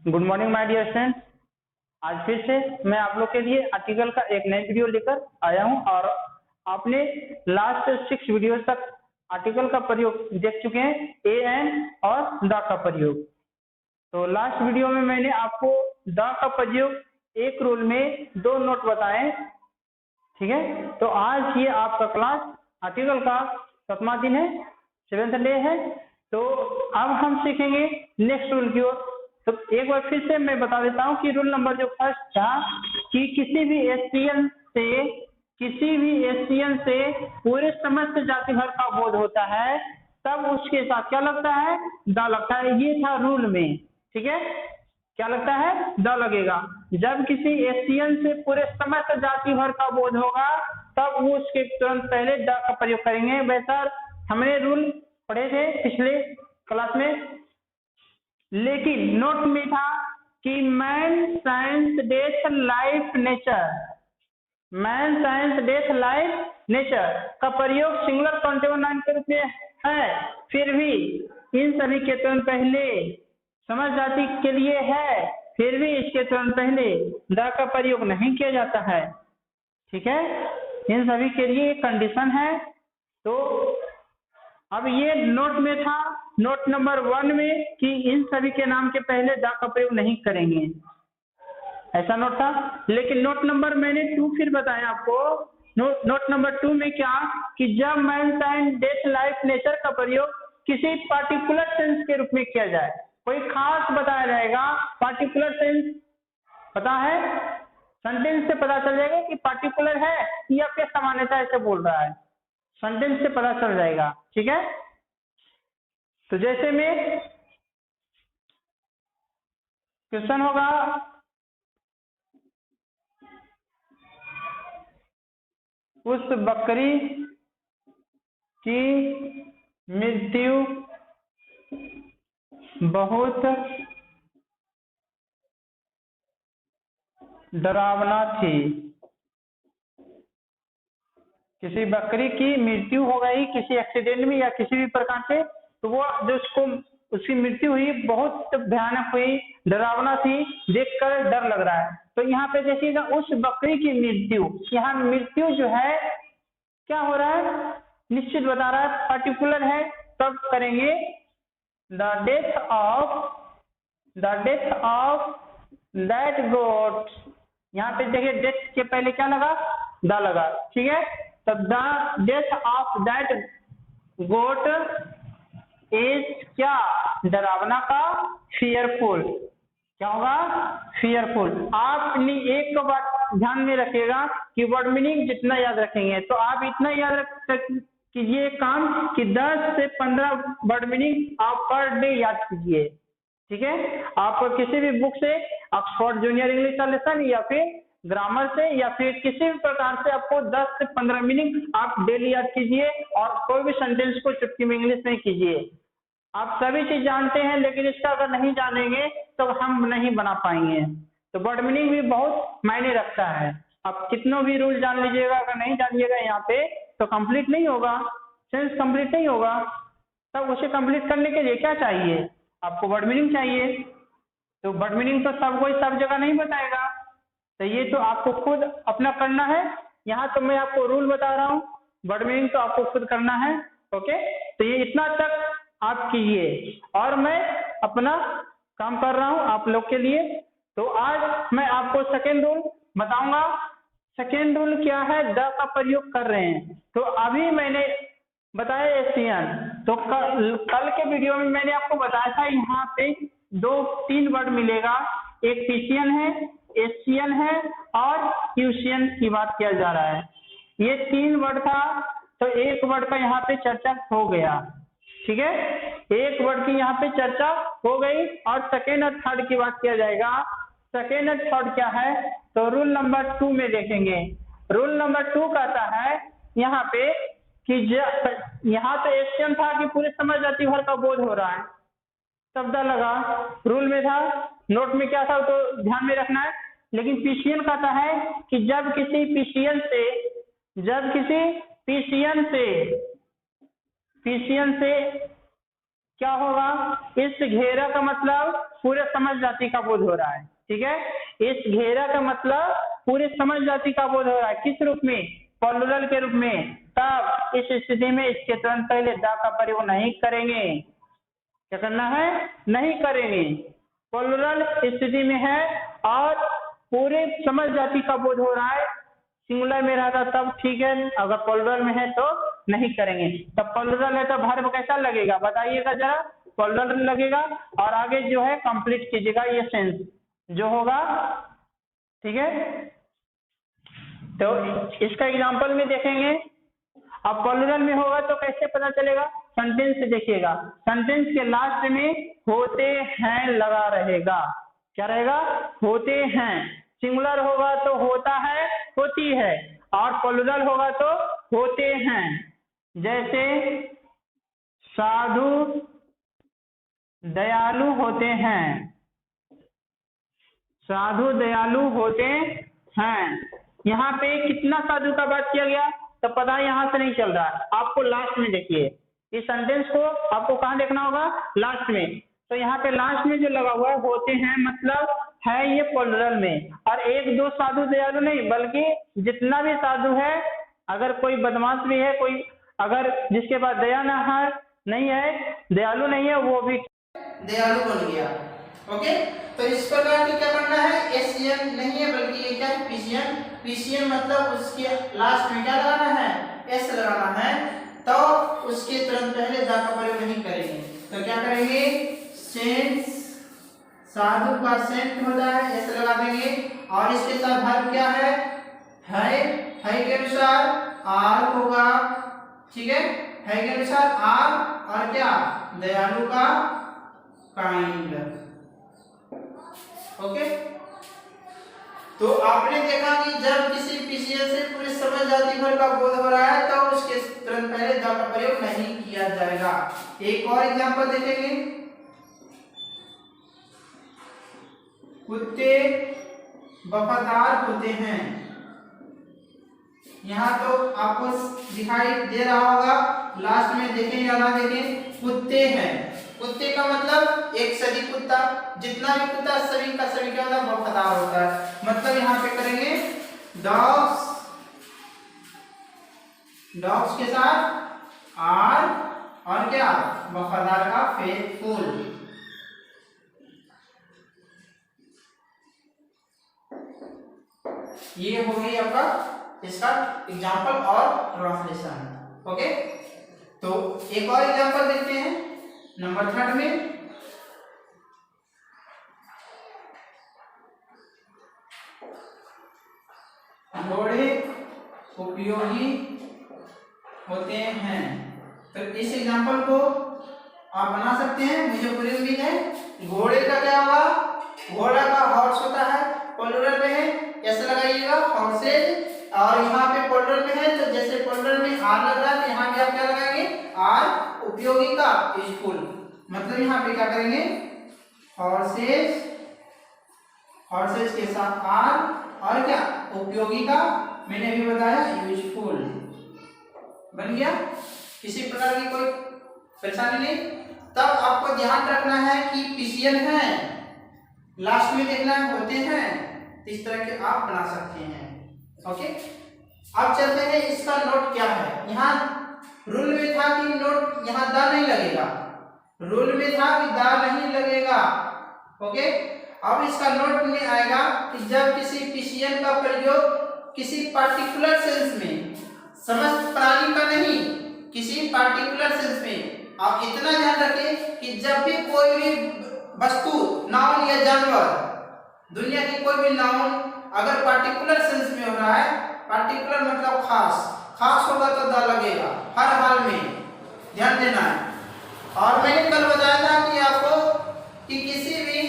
Good morning my dear students. आज फिर से मैं आप लोग के लिए आर्टिकल का एक नई वीडियो लेकर आया हूं और आपने लास्ट 6 वीडियो तक आर्टिकल का प्रयोग देख चुके हैं, ए एंड और द का प्रयोग। तो लास्ट वीडियो में मैंने आपको द का प्रयोग एक रूल में 2 नोट बताए, ठीक है। तो आज ये आपका क्लास आर्टिकल का 7वां दिन है, 7th डे है। तो अब हम सीखेंगे नेक्स्ट रूल की ओर। तो एक बार फिर से मैं बता देता हूँ कि रूल नंबर जो फर्स्ट था कि किसी भी एसटीएन से पूरे समस्त जाति भर का बोध होता है, तब उसके साथ क्या लगता है, द लगता है। ये था रूल में, ठीक है। क्या लगता है, द लगेगा। जब किसी एसटीएन से पूरे समस्त जाति भर का बोध होगा, तब वो उसके तुरंत पहले द का प्रयोग करेंगे। वैसा हमने रूल पढ़े थे पिछले क्लास में, लेकिन नोट में था कि man science death life nature, man science death life nature का प्रयोग सिंगुलर काउंटेबल नाउन के रूप में है, फिर भी इन सभी के तुरंत पहले समस्त जाति के लिए है, फिर भी इसके तुरंत पहले द का प्रयोग नहीं किया जाता है, ठीक है। इन सभी के लिए एक कंडीशन है। तो अब ये नोट में था, नोट नंबर 1 में, कि इन सभी के नाम के पहले द का प्रयोग नहीं करेंगे, ऐसा नोट था। लेकिन नोट नंबर मैंने 2 फिर बताया आपको। नोट नंबर 2 में क्या, कि जब man science death life nature का प्रयोग किसी पार्टिकुलर सेंस के रूप में किया जाए, कोई खास बताया जाएगा। पार्टिकुलर सेंस पता है, सेंटेंस से पता चल जाएगा कि पार्टिकुलर है या फिर सामान्यता ऐसे बोल रहा है, सेंटेंस से पता चल जाएगा, ठीक है। तो जैसे में क्वेश्चन होगा, उस बकरी की मृत्यु बहुत डरावना थी। किसी बकरी की मृत्यु हो गई किसी एक्सीडेंट में या किसी भी प्रकार से, तो वो जो उसकी मृत्यु हुई बहुत भयानक हुई, डरावना थी, देखकर डर लग रहा है। तो यहाँ पे देखिएगा, उस बकरी की मृत्यु, यहाँ मृत्यु जो है क्या हो रहा है, निश्चित बता रहा है, पर्टिकुलर है, तब करेंगे द डेथ ऑफ दैट गोट। यहाँ पे देखिए डेथ के पहले क्या लगा, द लगा, ठीक है। तब the death of that goat is क्या, डरावना का, फियरफुल। क्या होगा, फियरफुल। आप एक बात ध्यान में रखिएगा कि वर्ड मीनिंग जितना याद रखेंगे, तो आप इतना याद रख कीजिए काम कि 10 से 15 वर्ड मीनिंग आप पर डे याद कीजिए, ठीक है। आप किसी भी बुक से, ऑक्सफोर्ड जूनियर इंग्लिश का लेसन या फिर ग्रामर से या फिर किसी भी प्रकार से आपको 10 से 15 मीनिंग आप डेली याद कीजिए, और कोई भी सेंटेंस को चुटकी में इंग्लिश में कीजिए। आप सभी चीज जानते हैं, लेकिन इसका अगर नहीं जानेंगे तो हम नहीं बना पाएंगे। तो वर्ड मीनिंग भी बहुत मायने रखता है। आप कितनों भी रूल जान लीजिएगा, अगर नहीं जानिएगा यहाँ पे तो कंप्लीट नहीं होगा, सेंस कंप्लीट नहीं होगा। तब उसे कंप्लीट करने के लिए क्या चाहिए, आपको वर्ड मीनिंग चाहिए। तो वर्ड मीनिंग तो सब कोई सब जगह नहीं बताएगा, तो ये तो आपको खुद अपना करना है। यहाँ तो मैं आपको रूल बता रहा हूँ, वर्ड मीनिंग तो आपको खुद करना है, ओके। तो ये इतना तक आप कीजिए, और मैं अपना काम कर रहा हूँ आप लोग के लिए। तो आज मैं आपको सेकेंड रूल बताऊंगा। सेकेंड रूल क्या है, द का प्रयोग कर रहे हैं। तो अभी मैंने बताया एसटीएन, तो कल के वीडियो में मैंने आपको बताया था, यहाँ पे 2-3 वर्ड मिलेगा, एक पीसीएन है, एसटीएन है और क्यूसीएन की बात किया जा रहा है। ये 3 वर्ड था, तो एक वर्ड का यहाँ पे चर्चा हो गया, ठीक है। एक वर्ड की यहाँ पे चर्चा हो गई, और सेकेंड और थर्ड की बात किया जाएगा। सेकेंड और थर्ड क्या है, तो रूल नंबर 2 में देखेंगे। रूल नंबर 2 कहता है यहाँ पे कि यहाँ तो एसटीएन था कि पूरे समस्त जाति भर का बोध हो रहा है, शब्द लगा, रूल में था, नोट में क्या था तो ध्यान में रखना है। लेकिन पीसीएन कहता है कि जब किसी पीसीएन से क्या होगा, इस घेरा का मतलब पूरे समाज जाति का बोध हो रहा है। ठीक है, इस घेरा का मतलब पूरे समाज जाति का बोध हो रहा है। किस रूप में? प्लूरल के रूप में। तब इस स्थिति में इसके तुरंत पहले द का प्रयोग नहीं करेंगे। क्या करना है? नहीं करेंगे। प्लूरल स्थिति में है और पूरे समाज जाति का बोध हो रहा है, सिंगुलर में रहता तब ठीक है, अगर प्लूरल में है तो नहीं करेंगे। तब प्लूरल है तो वर्ब कैसा लगेगा बताइएगा जरा। प्लूरल लगेगा और आगे जो है कंप्लीट कीजिएगा ये सेंस जो होगा। ठीक है, तो इसका एग्जांपल में देखेंगे। अब प्लूरल में होगा तो कैसे पता चलेगा? सेंटेंस से देखिएगा, सेंटेंस के लास्ट में होते हैं लगा रहेगा। क्या रहेगा? होते हैं। सिंगुलर होगा तो होता है, होती है, और प्लूरल होगा तो होते हैं। जैसे साधु दयालु होते हैं, साधु दयालु होते हैं। यहाँ पे कितना साधु का बात किया गया तो पता है यहाँ से नहीं चल रहा है, आपको लास्ट में देखिए इस सेंटेंस को, आपको कहाँ देखना होगा? लास्ट में। तो यहाँ पे लास्ट में जो लगा हुआ है होते हैं मतलब है ये प्लूरल में, और एक दो साधु दयालु नहीं बल्कि जितना भी साधु है, अगर कोई बदमाश भी है, कोई अगर जिसके पास दया ना है, नहीं है, दयालु नहीं है, वो भी दयालु बन गया। ओके, तो इस प्रकार की क्या करना है? एसईएन नहीं है बल्कि ये क्या है? पीसीएन। पीसीएन मतलब उसके लास्ट में क्या लगाना है? एस लगाना है, तो उसके तुरंत पहले द का प्रयोग नहीं करेंगे। तो क्या करेंगे? सेंस, साधु का सेंट होता है, एस लगा देंगे, और इसके साथ वर्ब क्या है? है के अनुसार आर होगा। ठीक है के अनुसार आर, और क्या? दयालु का काइंड। ओके, तो आपने देखा कि जब किसी पीसीएन से पूरे समाज जाति भर का बोध हो रहा है तो उसके तुरंत पहले द का प्रयोग नहीं किया जाएगा। एक और एग्जांपल देखेंगे। कुत्ते वफादार होते हैं। यहाँ तो आपको दिखाई दे रहा होगा, लास्ट में देखें या ना देखें, कुत्ते हैं। कुत्ते का मतलब एक सभी कुत्ता, जितना भी कुत्ता सभी का सभी क्या होता है? वफादार होता है। मतलब यहाँ पे करेंगे डॉग्स, डॉग्स के साथ आर, और क्या? वफादार का फेथफुल। ये हो गई आपका इसका एग्जांपल और ट्रांसलेशन। ओके, तो एक और एग्जांपल देखते हैं नंबर 3 में। घोड़े उपयोगी होते हैं। तो इस एग्जांपल को आप बना सकते हैं, मुझे पूरी उम्मीद है। घोड़े का क्या होगा? घोड़ा का हॉर्स होता है, प्लूरल में है, ऐसे लगाइएगा हॉर्सेज, और यहाँ पे प्लूरल में है तो जैसे प्लूरल में आर लग रहा है, यहाँ भी आप क्या लगाएंगे? आर। उपयोगी का यूजफुल, मतलब यहाँ पे क्या करेंगे? हॉर्सेज, हॉर्सेज के साथ आर, और क्या? उपयोगी का मैंने अभी बताया यूजफुल। बन गया? किसी प्रकार की कोई परेशानी नहीं। तब आपको ध्यान रखना है कि पीसीएन है, लास्ट में देखना है होते हैं, इस तरह के आप बना सकते हैं। ओके, अब चलते हैं इसका नोट क्या है। यहाँ रूल में था कि नोट यहाँ द नहीं लगेगा, रूल में था कि द नहीं लगेगा। ओके, अब इसका नोट में आएगा कि जब किसी पीसीएन का प्रयोग किसी पार्टिकुलर सेंस में, समस्त प्राणी का नहीं, किसी पार्टिकुलर सेंस में, आप इतना ध्यान रखें कि जब भी कोई भी वस्तु, नाउन या जानवर, दुनिया की कोई भी नाउन अगर पार्टिकुलर सेंस में हो रहा है, पार्टिकुलर मतलब खास, खास होगा तो द लगेगा हर हाल में, ध्यान देना है। और मैंने कल बताया था कि आपको कि किसी भी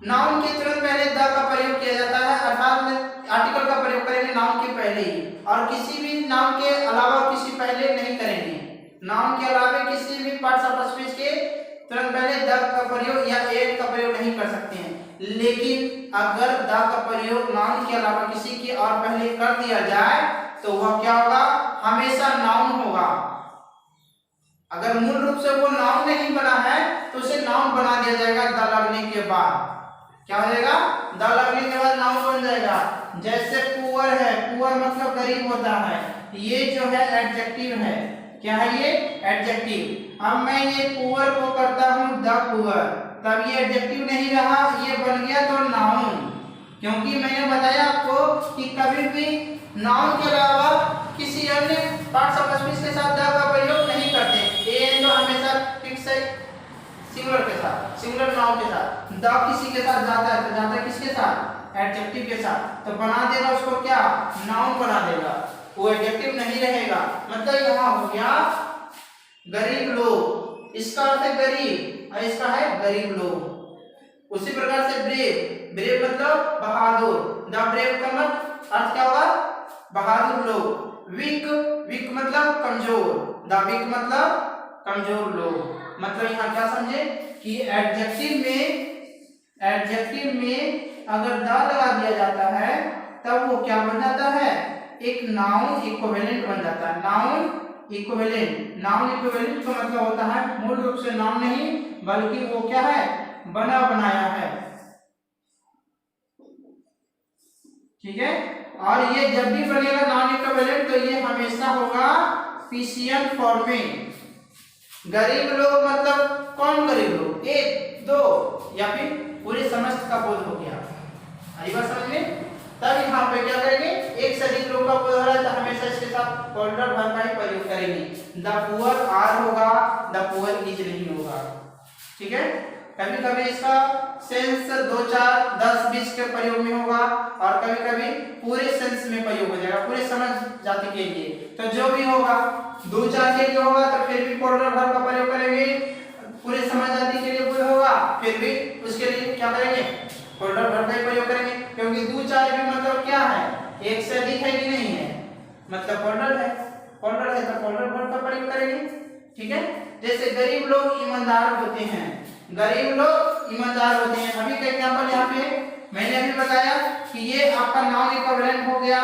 नाउन के तुरंत पहले द का प्रयोग किया जाता है, अर्थात में आर्टिकल का प्रयोग करेंगे नाउन के पहले ही, और किसी भी नाउन के अलावा किसी पहले नहीं करेंगे। नाउन के अलावा किसी भी पार्ट्स ऑफ स्पीच के तुरंत पहले द का प्रयोग या एड का प्रयोग नहीं कर सकते हैं। लेकिन अगर द का प्रयोग नाउन के अलावा किसी के और पहले कर दिया जाए तो वह क्या होगा? हमेशा नाउन होगा। अगर मूल रूप से वो नाउन नहीं बना है तो उसे नाउन बना दिया जाएगा द लगने के बाद। क्या हो जाएगा? द लगने के बाद नाउन बन जाएगा। जैसे पुअर है, पुअर मतलब गरीब होता है, ये जो है एडजेक्टिव है। क्या है ये? एडजेक्टिव। अब मैं ये पुअर को करता हूं द पुअर, तब ये एडजेक्टिव नहीं रहा, ये बन गया तो नाउन। क्योंकि मैंने बताया आपको कि कभी भी नाउन के अलावा किसी अन्य पार्ट्स ऑफ स्पीच के साथ द का प्रयोग नहीं करते। ए तो हमेशा फिक्स है सिंगुलर के साथ, सिंगुलर नाउन के साथ। द किसी के साथ जाता है तो जाता है किसके साथ? एडजेक्टिव के साथ। तो बना देगा उसको क्या? नाउन बना देगा, वो एडजेक्टिव नहीं रहेगा। मतलब यहाँ हो गया गरीब लोग, इसका अर्थ है गरीब और इसका है गरीब लोग। उसी प्रकार से ब्रेव, ब्रेव मतलब बहादुर, द ब्रेव का मतलब अर्थ क्या होगा? बहादुर लोग। वीक, वीक मतलब कमजोर, द वीक मतलब कमजोर लोग। मतलब यहाँ क्या समझे कि एडजेक्टिव में अगर द लगा दिया जाता है तब वो क्या बन जाता है? एक नाउन इक्विवेलेंट बन जाता है। नाउन इक्विवेलेंट, नाउन इक्विवेलेंट का मतलब होता है मूल रूप से नाउन नहीं बल्कि वो क्या है? बना बनाया है। ठीक है? और ये जब भी बनेगा नॉन इक्विवेलेंट तो ये हमेशा होगा पीसीएन फॉर्म में। गरीब लोग मतलब कौन गरीब लोग? एक, दो या फिर पूरे समस्त का बोध हो गया। आई बात समझ में? तब यहाँ पे क्या करेंगे? एक से अधिक लोग का बोध हो रहा है तो हमेशा इसके साथ ऑर्डर वर्ब का ही प्रयोग करेंगे। द पुअर आर होगा, द पुअर इज नहीं होगा। ठीक है? कभी कभी इसका सेंस 2, 4, 10, 20 के प्रयोग में होगा और कभी कभी पूरे सेंस में प्रयोग हो जाएगा, पूरे समझ जाति के लिए। तो जो भी होगा 2, 4 के लिए होगा तो फिर भी ऑर्डर वर्ब का प्रयोग करेंगे। पूरे समझ जाति के लिए कोई होगा फिर भी उसके लिए क्या करेंगे? ऑर्डर वर्ब का प्रयोग करेंगे। क्योंकि 2, 4 भी मतलब क्या है? एक से अधिक है कि नहीं है, मतलब ऑर्डर है। ऑर्डर है तो ऑर्डर वर्ब का प्रयोग करेंगे। ठीक है? जैसे गरीब लोग ईमानदार होते हैं, गरीब लोग ईमानदार होते हैं। अभी का एग्जांपल यहाँ पे मैंने अभी बताया कि ये आपका नॉन इक्विवेलेंट हो गया,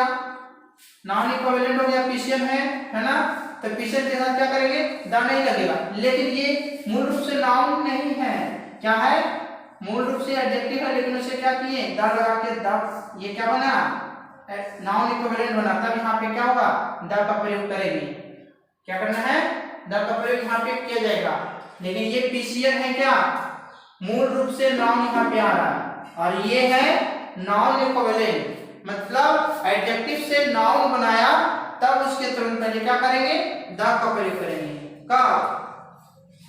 नॉन इक्विवेलेंट हो गया, पीसीएन है ना? तो पीसीएन के साथ क्या करेंगे? द नहीं लगेगा। लेकिन ये मूल रूप से नाउन नहीं है, क्या है? मूल रूप से एडजेक्टिव है, लेकिन उसे क्या किए? द लगा के द, ये क्या बना? नाउन इक्विवेलेंट बना। तब यहाँ पे क्या होगा? द का प्रयोग करेंगे। क्या करना है? द का प्रयोग यहाँ पे किया जाएगा। लेकिन ये पीसीएन है क्या? मूल रूप से नाउन यहाँ पे आ रहा है और ये है नाउन इक्विवेलेंट। मतलब एडजेक्टिव से नाउन बनाया तब उसके तुरंत पहले क्या करेंगे? द का प्रयोग करेंगे। कब?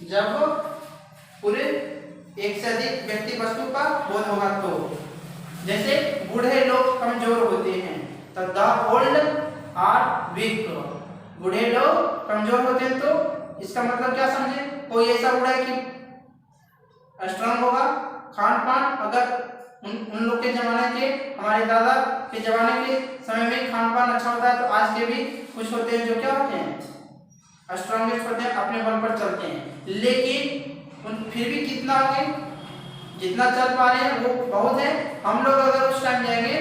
जब पूरे एक से अधिक व्यक्ति वस्तु का बोध होगा तो। जैसे बूढ़े लोग कमजोर होते हैं तो द ओल्ड आर वीक। बूढ़े लोग कमजोर होते हैं तो इसका मतलब क्या समझे? कोई ऐसा बूढ़ा है कि स्ट्रांग होगा। खान पान अगर उन लोग के जमाने के, हमारे दादा के जमाने के समय में खान पान अच्छा होता है तो आज के भी कुछ होते हैं जो क्या होते हैं? स्ट्रांगेस्ट होते हैं, अपने बल पर चलते हैं। लेकिन फिर भी कितना होंगे? जितना चल पा रहे हैं वो बहुत है। हम लोग अगर उस टाइम जाएंगे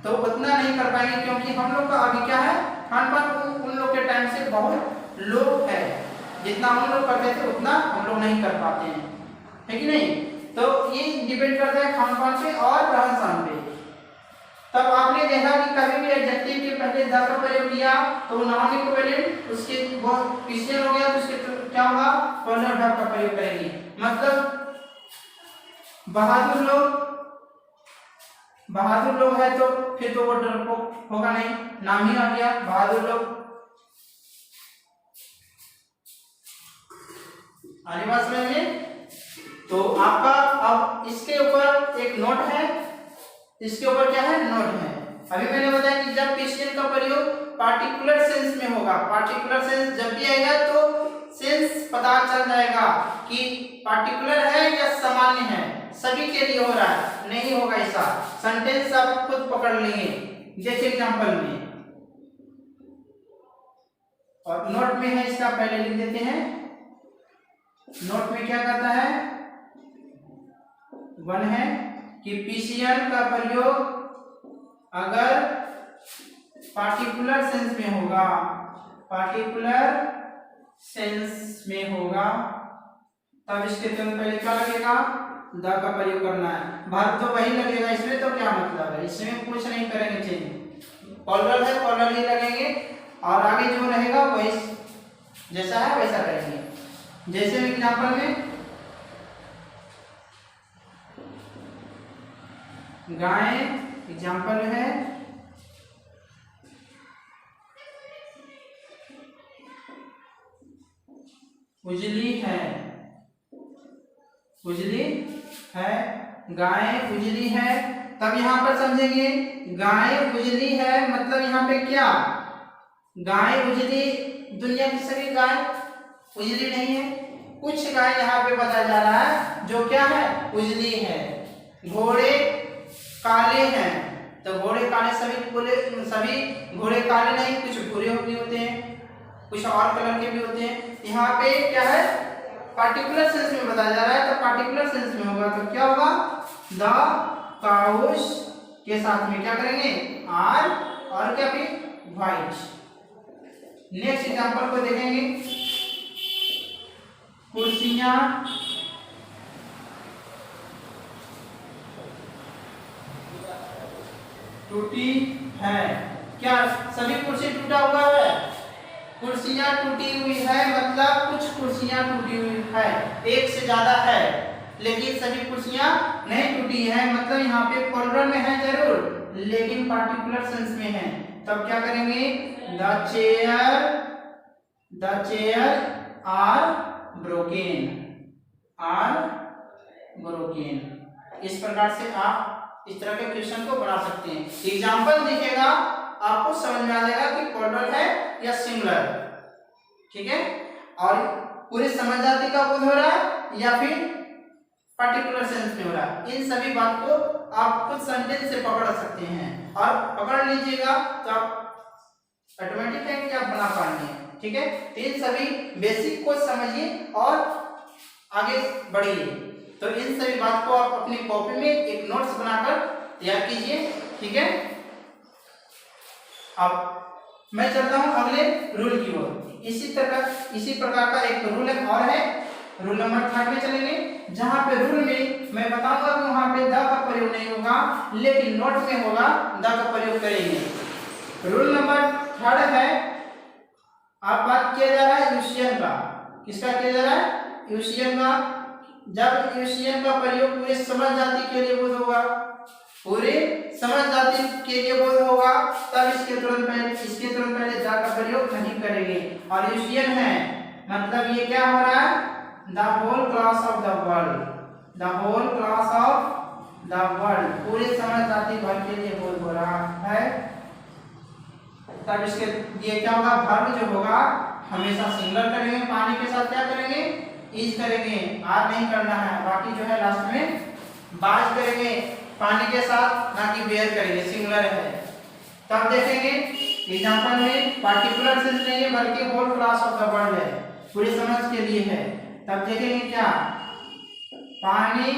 तो उतना नहीं कर पाएंगे, क्योंकि हम लोग का अभी क्या है? खान पान उन लोग के टाइम से बहुत लो है। जितना हम लोग करते थे उतना हम लोग नहीं कर पाते हैं, है कि नहीं? तो ये डिपेंड करता है खान पान पे और रहन सहन पे। तब आपने देखा कि कभी भी एडजेक्टिव के पहले द का प्रयोग किया तो नॉन इक्विवेलेंट उसके बहुत पीछे हो गया तो उसके क्या होगा? ऑर्डर वर्ब का प्रयोग करेंगे। मतलब बहादुर लोग है तो फिर तो ऑर्डर को होगा नहीं, नाम ही आ गया बहादुर लोग। आगे बात समझ में? तो आपका अब इसके ऊपर एक नोट है, इसके ऊपर क्या है? नोट है। अभी मैंने बताया कि जब पीसीएन का प्रयोग पार्टिकुलर सेंस में होगा, पार्टिकुलर सेंस जब भी आएगा तो सेंस पता चल जाएगा कि पार्टिकुलर है या सामान्य है, सभी के लिए हो रहा है, नहीं होगा ऐसा। सेंटेंस आप खुद पकड़ लेंगे जैसे एग्जांपल में, और नोट में है इसका पहले लिख देते हैं। नोट में क्या करता है? 1 है कि पीसीएन का प्रयोग अगर पार्टिकुलर सेंस में होगा, पार्टिकुलर सेंस में होगा तब इसके तुरंत पहले क्या लगेगा, द का प्रयोग करना है। वर्ब तो वही लगेगा इसमें, तो क्या मतलब है, इसमें कुछ नहीं करेंगे चेंज, कॉलर है कॉलर ही लगेंगे और आगे जो रहेगा वही जैसा है वैसा करेंगे। जैसे एग्जांपल में गाय एग्जांपल है उजली है, उजली है, गाय उजली है। तब यहाँ पर समझेंगे गाय उजली है मतलब यहाँ पे क्या, गाय उजली, दुनिया की सभी गाय उजली नहीं है, कुछ गाय यहाँ पे बताया जा रहा है जो क्या है, उजली है। घोड़े काले हैं, तो घोड़े काले सभी घोड़े काले नहीं, कुछ भूरे भी होते हैं, कुछ और कलर के भी होते हैं। यहाँ पे क्या है, पार्टिकुलर सेंस में बताया जा रहा है, तो पार्टिकुलर सेंस में होगा तो क्या होगा, द काउस के साथ में क्या करेंगे, आर और क्या फिर व्हाइट। नेक्स्ट एग्जांपल को देखेंगे, कुर्सियां टूटी है, क्या सभी कुर्सी टूटा हुआ है, कुर्सियां टूटी हुई है मतलब कुछ कुर्सियां टूटी हुई है, एक से ज्यादा है लेकिन सभी कुर्सियां नहीं टूटी है, मतलब यहाँ पे प्लूरल में है जरूर लेकिन पार्टिकुलर सेंस में है। तब क्या करेंगे, द चेयर आर ब्रोकन, इस प्रकार से आप इस तरह के क्वेश्चन को बना सकते हैं। एग्जाम्पल दिखेगा आपको समझ में आ जाएगा कि प्लूरल है या सिंगुलर, ठीक है, और पूरी समझ जाति का बोध हो रहा है या फिर पार्टिकुलर सेंस में हो रहा है। इन सभी बात को आप खुद सेंटेंस से पकड़ सकते हैं और पकड़ लीजिएगा तो आप ऑटोमेटिक है कि आप बना पाएंगे, ठीक है। तो इन सभी बेसिक को समझिए और आगे बढ़िए। तो इन सभी बात को आप अपनी कॉपी में एक नोट्स बनाकर तैयार कीजिए, ठीक है। अब मैं चलता हूं अगले रूल की ओर। इसी प्रकार का एक रूल और है, रूल नंबर 3 में चलेंगे, जहां पे रूल में मैं बताऊंगा कि वहां पे द का प्रयोग नहीं होगा लेकिन नोट में होगा, द का प्रयोग करेंगे। रूल नंबर 3 है, आप बात किया जा रहा है यूशियन का, किसका किया जा रहा है, यूशियन का। जब यूशियन का प्रयोग पूरे समझ जाति के लिए बोध होगा, पूरे समझ जाति के लिए बोध होगा, तब इसके तुरंत पहले द का प्रयोग नहीं करेंगे। और यूशियन है मतलब ये क्या हो रहा है, the whole class of the world, the whole class of the world, पूरे समझ जाति भर के लिए बोध हो रहा है। तब इसके ये क्या होगा, वर्ब जो होगा हमेशा सिंगुलर करेंगे, पानी के साथ क्या करेंगे, इज करेंगे, आर नहीं करना है, बाकी जो है लास्ट में बाज करेंगे पानी के साथ, ना कि बेयर करेंगे, सिंगुलर है। तब देखेंगे एग्जांपल में पार्टिकुलर सेंस नहीं है बल्कि whole class of the world है, पूरी समझ के लिए है। तब देखेंगे क्या, पानी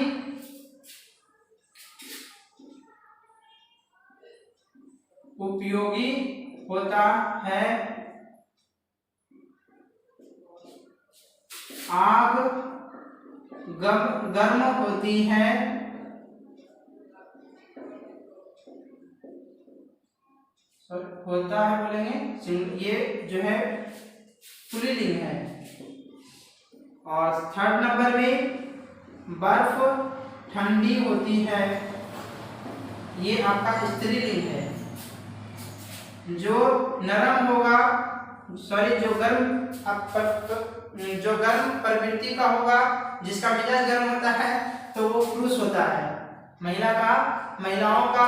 उपयोगी होता है, आग गर्म होती है, होता है बोलेंगे, ये जो है पुल्लिंग है। और 3rd नंबर में बर्फ ठंडी होती है, ये आपका स्त्रीलिंग है। जो नरम होगा, सॉरी जो गर्म प्रवृत्ति का होगा, जिसका मिजाज गर्म होता है तो वो पुरुष होता है। महिलाओं का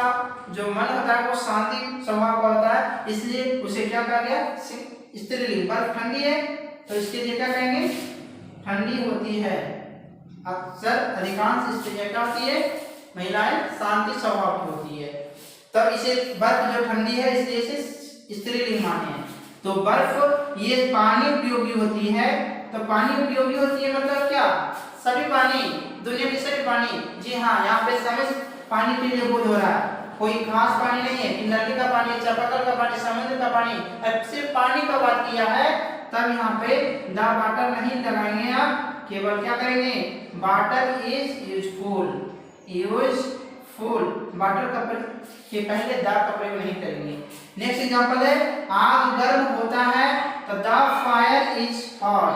जो मन होता है वो शांति स्वभाव का होता है, इसलिए उसे क्या कहा गया, स्त्रीलिंग। बर्फ ठंडी है तो इसके लिए क्या कहेंगे, ठंडी होती है। अक्सर अधिकांश स्त्रियां क्या होती है, महिलाएं शांति स्वभाव की होती है। तब इसे बर्फ जो ठंडी है इसलिए इसे स्त्रीलिंग माने। तो बर्फ ये पानी उपयोगी होती है, तो पानी उपयोगी होती है मतलब क्या, सभी पानी, दुनिया की सभी पानी। जी हाँ, यहाँ पे समझ पानी के लिए बोध हो रहा है, कोई खास पानी नहीं है कि नदी का पानी, चापाकल का पानी, समुद्र का पानी, सिर्फ पानी का बात किया है। तब यहाँ पे द वाटर नहीं लगाएंगे, आप केवल क्या करेंगे, water is useful, useful water का के पहले द का प्रयोग नहीं करेंगे। नेक्स्ट एग्जांपल है, आग गर्म होता है तो the fire is hot,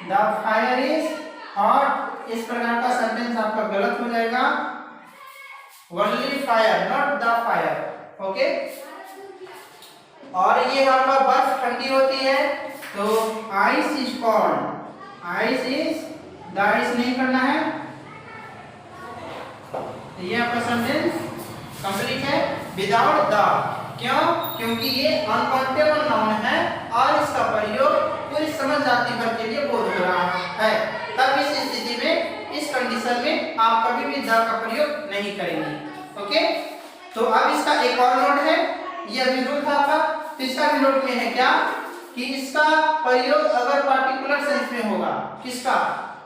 the fire is hot. इस प्रकार का सेंटेंस आपका गलत हो जाएगा, only fire not the fire. Okay, और ये आपका बर्फ ठंडी होती है तो ice is cold, ice is, the ice नहीं करना है। ये आपका सेंटेंस कंप्लीट है विदाउट द। क्यों? क्योंकि ये अनकाउंटेबल नाउन है और इसका प्रयोग पूरी समझ जाति भर के लिए बोल रहा है। तब इस स्थिति में, इस कंडीशन में आप कभी भी द का प्रयोग नहीं करेंगे। ओके, तो अब इसका एक और नोट है, ये अभी रूल था आपका, तो इसका भी नोट में है क्या कि इसका प्रयोग अगर पार्टिकुलर सेंस में होगा, किसका,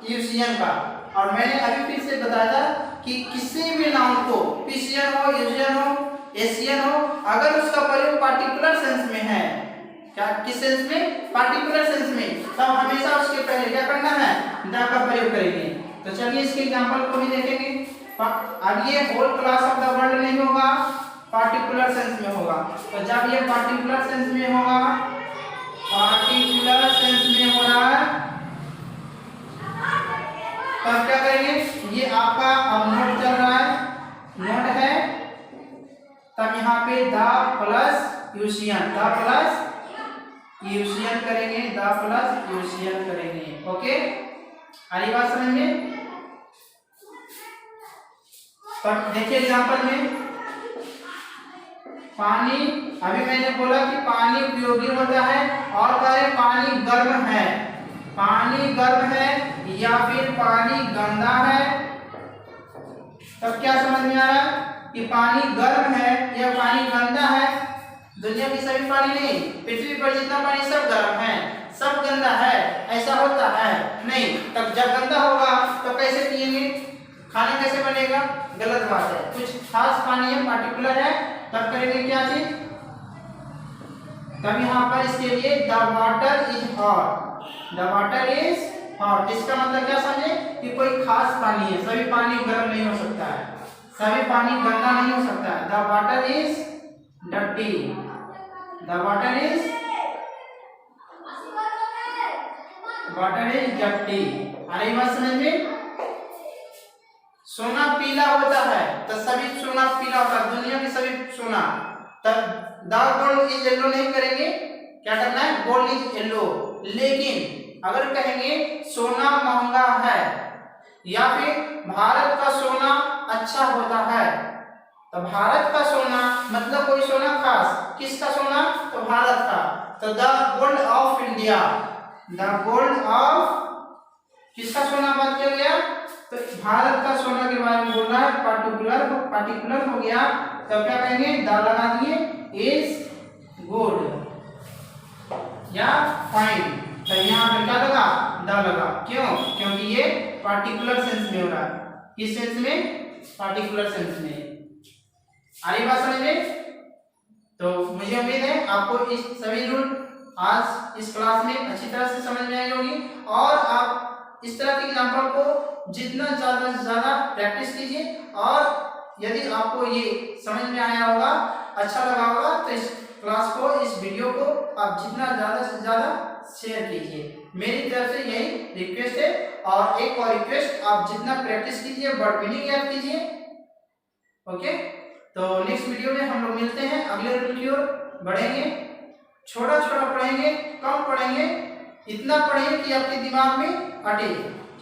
यूसियन का। और मैंने अभी फिर से बताया था कि किसी भी नाउन को, पीसियन हो, यूसियन हो, एशियन हो, अगर उसका प्रयोग पार्टिकुलर सेंस में है, क्या, किस सेंस में, पार्टिकुलर सेंस में, तब हमेशा उसके पहले क्या करना है, द का प्रयोग करेंगे। तो चलिए इसके एग्जांपल को भी देखेंगे। अब ये whole class of the world नहीं होगा, पार्टिकुलर सेंस में होगा। तो जब ये पार्टिकुलर सेंस में होगा, पार्टिकुलर सेंस में हो रहा है, तब क्या करेंगे, ये आपका अब नोट चल रहा है, नोट है, तब यहाँ पे द प्लस यूसियन, द प्लस यूसियन करेंगे, द प्लस यूसियन करेंगे। ओके, आरी बात समझ में। पर देखिए एग्जांपल में, पानी, अभी मैंने बोला कि पानी उपयोगी होता है और कहे पानी गर्म है, पानी गर्म है या फिर पानी गंदा है। तब क्या समझ में आ रहा है कि पानी गर्म है या पानी गंदा है। दुनिया की सभी पानी नहीं, पृथ्वी पर जितना पानी सब गर्म है, सब गंदा है, ऐसा होता है नहीं। तब जब गंदा होगा तो कैसे पिएंगे, खाना कैसे बनेगा, गलत बात है। कुछ खास पानी है, पार्टिकुलर है, तब करेंगे क्या चीज, तब यहाँ पर इसके लिए the water is hot, the water is hot. इसका मतलब क्या समझे कि कोई खास पानी है, सभी पानी गर्म नहीं हो सकता है, सभी पानी गंदा नहीं हो सकता है। The water is dirty, the water is dirty. अरे बात समझ में। सोना पीला होता है तो सभी सोना पीला होता है, दुनिया की सभी सोना। तब द गोल्ड इज येलो नहीं करेंगे, क्या करना है, गोल्ड इज येलो। लेकिन अगर कहेंगे सोना महंगा है या फिर भारत का सोना अच्छा होता है, तो भारत का सोना मतलब कोई सोना खास, किसका सोना, तो भारत का। तो the gold of India, the gold of, किसका सोना बात किया गया, तो भारत का सोना के बारे में बोल रहा है, पार्टिकुलर, पार्टिकुलर हो गया। तो क्या कहेंगे, द लगा दिए, इज गुड या फाइन। तो यहाँ पे क्या लगा, द लगा। क्यों? क्योंकि ये पार्टिकुलर सेंस में हो रहा है। किस सेंस में, पार्टिकुलर सेंस में। आ रही बात समझ में। तो मुझे उम्मीद है आपको इस सभी रूल आज इस क्लास में अच्छी तरह से समझ में आई होगी और आप इस तरह के एग्जाम्पल को जितना ज्यादा से ज्यादा प्रैक्टिस कीजिए। और यदि आपको ये समझ में आया होगा, अच्छा लगा होगा, तो इस क्लास को, इस वीडियो को आप जितना ज्यादा से ज्यादा शेयर कीजिए। मेरी तरफ से यही रिक्वेस्ट है। और एक और रिक्वेस्ट, आप जितना प्रैक्टिस कीजिए वर्ड मीनिंग याद कीजिए। ओके, तो नेक्स्ट वीडियो में हम लोग मिलते हैं, अगले रूल की ओर बढ़ेंगे। छोटा छोटा पढ़ेंगे, कम पढ़ेंगे, इतना पढ़िए कि आपके दिमाग में अटे।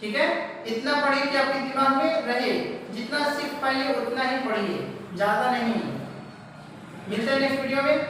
ठीक है, इतना पढ़िए कि आपके दिमाग में रहे। जितना सीख पाइए उतना ही पढ़िए, ज्यादा नहीं। मिलते हैं नेक्स्ट वीडियो में।